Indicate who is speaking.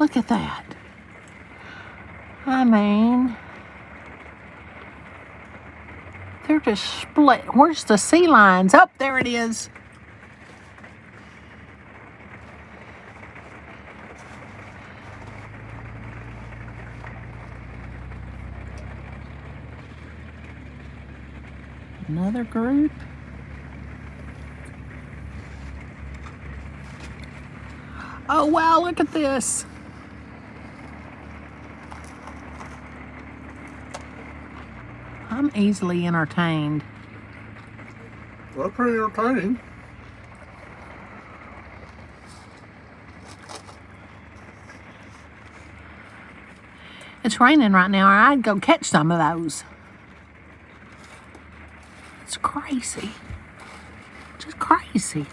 Speaker 1: look at that. I mean, they're just split. Where's the sea lions? Oh, there it is. Another group. Oh, wow, look at this. I'm easily entertained.
Speaker 2: Well, pretty entertaining.
Speaker 1: It's raining right now, or I'd go catch some of those. It's crazy. Just crazy.